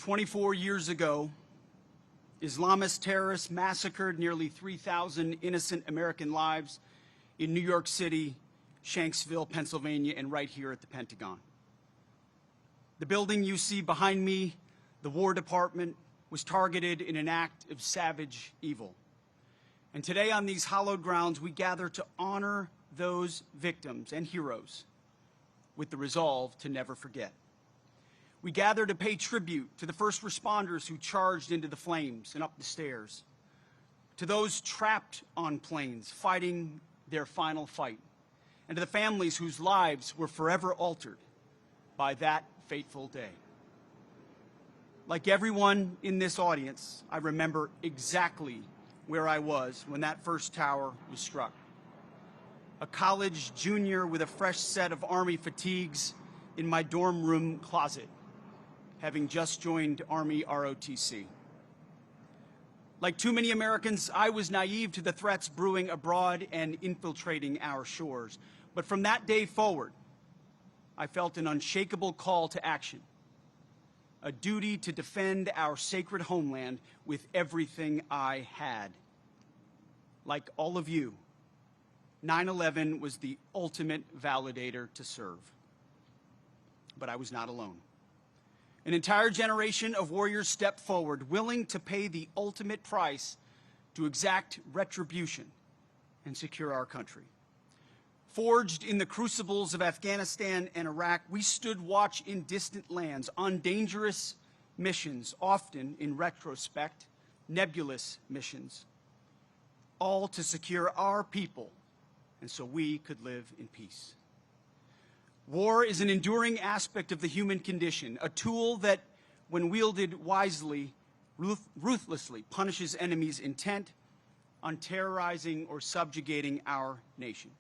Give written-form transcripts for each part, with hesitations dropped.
24 years ago, Islamist terrorists massacred nearly 3,000 innocent American lives in New York City, Shanksville, Pennsylvania, and right here at the Pentagon. The building you see behind me, the War Department, was targeted in an act of savage evil. And today on these hallowed grounds, we gather to honor those victims and heroes with the resolve to never forget. We gather to pay tribute to the first responders who charged into the flames and up the stairs, to those trapped on planes fighting their final fight, and to the families whose lives were forever altered by that fateful day. Like everyone in this audience, I remember exactly where I was when that first tower was struck. A college junior with a fresh set of Army fatigues in my dorm room closet, having just joined Army ROTC. Like too many Americans, I was naive to the threats brewing abroad and infiltrating our shores. But from that day forward, I felt an unshakable call to action, a duty to defend our sacred homeland with everything I had. Like all of you, 9/11 was the ultimate validator to serve. But I was not alone. An entire generation of warriors stepped forward, willing to pay the ultimate price to exact retribution and secure our country. Forged in the crucibles of Afghanistan and Iraq, we stood watch in distant lands on dangerous missions, often, in retrospect, nebulous missions, all to secure our people and so we could live in peace. War is an enduring aspect of the human condition, a tool that, when wielded wisely, ruthlessly punishes enemies intent on terrorizing or subjugating our nation.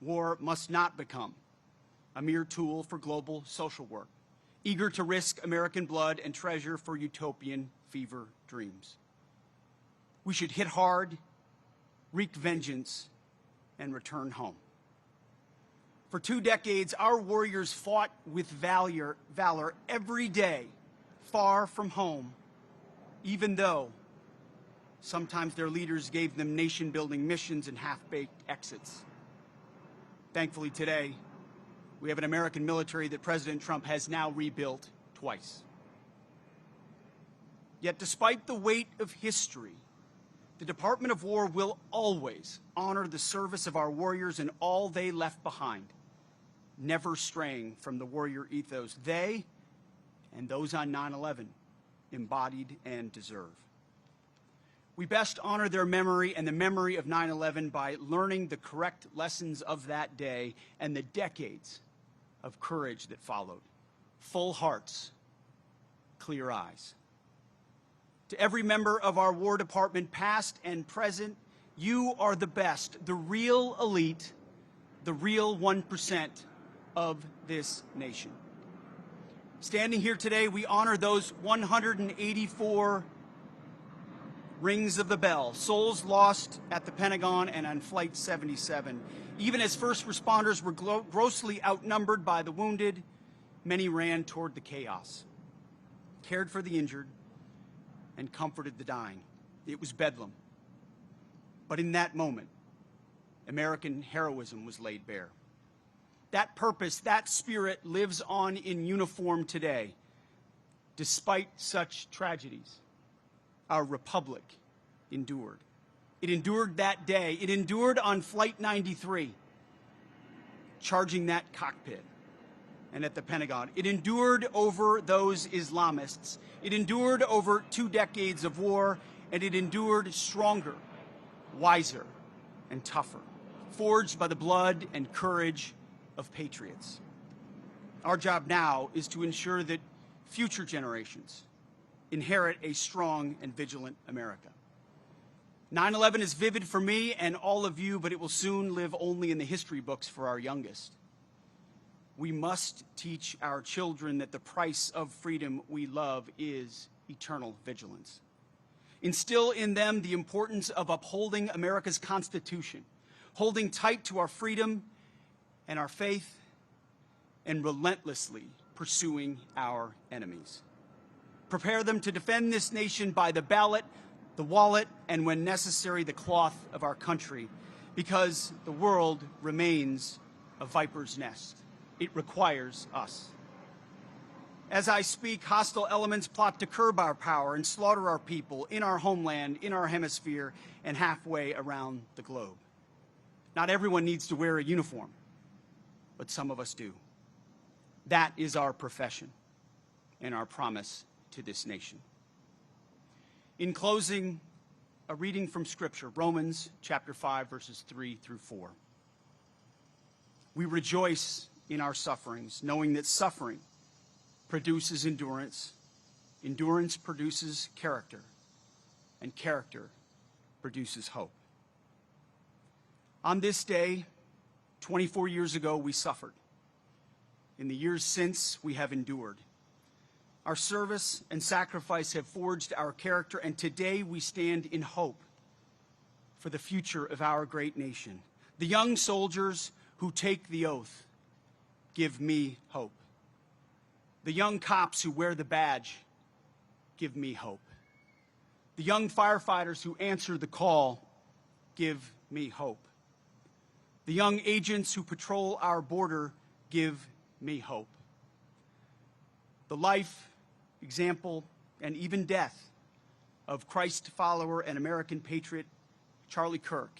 War must not become a mere tool for global social work, eager to risk American blood and treasure for utopian fever dreams. We should hit hard, wreak vengeance, and return home. For 2 decades, our warriors fought with valor every day, far from home, even though sometimes their leaders gave them nation-building missions and half-baked exits. Thankfully today, we have an American military that President Trump has now rebuilt twice. Yet despite the weight of history, the Department of War will always honor the service of our warriors and all they left behind, never straying from the warrior ethos they and those on 9/11 embodied and deserve. We best honor their memory and the memory of 9/11 by learning the correct lessons of that day and the decades of courage that followed. Full hearts, clear eyes. To every member of our War Department, past and present, you are the best, the real elite, the real 1% of this nation. Standing here today, we honor those 184 rings of the bell, souls lost at the Pentagon and on Flight 77. Even as first responders were grossly outnumbered by the wounded, many ran toward the chaos, cared for the injured, and comforted the dying. It was bedlam. But in that moment, American heroism was laid bare. That purpose, that spirit lives on in uniform today. Despite such tragedies, our republic endured. It endured that day. It endured on Flight 93, charging that cockpit, and at the Pentagon. It endured over those Islamists. It endured over 2 decades of war, and it endured stronger, wiser, and tougher, forged by the blood and courage of patriots. Our job now is to ensure that future generations inherit a strong and vigilant America. 9/11 is vivid for me and all of you, but it will soon live only in the history books for our youngest. We must teach our children that the price of freedom we love is eternal vigilance. Instill in them the importance of upholding America's Constitution, holding tight to our freedom and our faith, and relentlessly pursuing our enemies. Prepare them to defend this nation by the ballot, the wallet, and when necessary, the cloth of our country, because the world remains a viper's nest. It requires us. As I speak, hostile elements plot to curb our power and slaughter our people in our homeland, in our hemisphere, and halfway around the globe. Not everyone needs to wear a uniform, but some of us do. That is our profession and our promise to this nation. In closing, a reading from Scripture, Romans chapter 5, verses 3 through 4. We rejoice in our sufferings, knowing that suffering produces endurance, endurance produces character, and character produces hope. On this day, 24 years ago, we suffered. In the years since, we have endured. Our service and sacrifice have forged our character, and today we stand in hope for the future of our great nation. The young soldiers who take the oath give me hope. The young cops who wear the badge give me hope. The young firefighters who answer the call give me hope. The young agents who patrol our border give me hope. The life, example, and even death of Christ follower and American patriot Charlie Kirk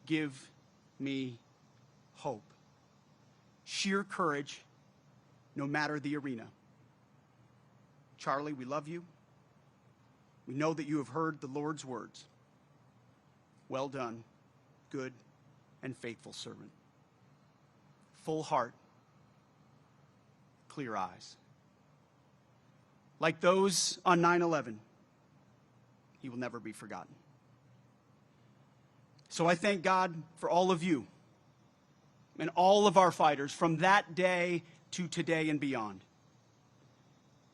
give me hope. Sheer courage, no matter the arena. Charlie, we love you. We know that you have heard the Lord's words. Well done, good and faithful servant. Full heart, clear eyes. Like those on 9/11, he will never be forgotten. So I thank God for all of you and all of our fighters from that day to today and beyond.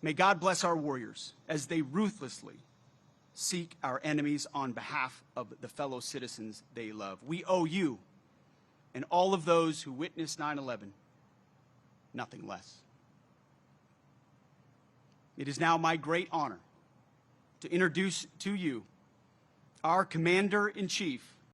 May God bless our warriors as they ruthlessly seek our enemies on behalf of the fellow citizens they love. We owe you and all of those who witnessed 9/11 nothing less. It is now my great honor to introduce to you our Commander-in-Chief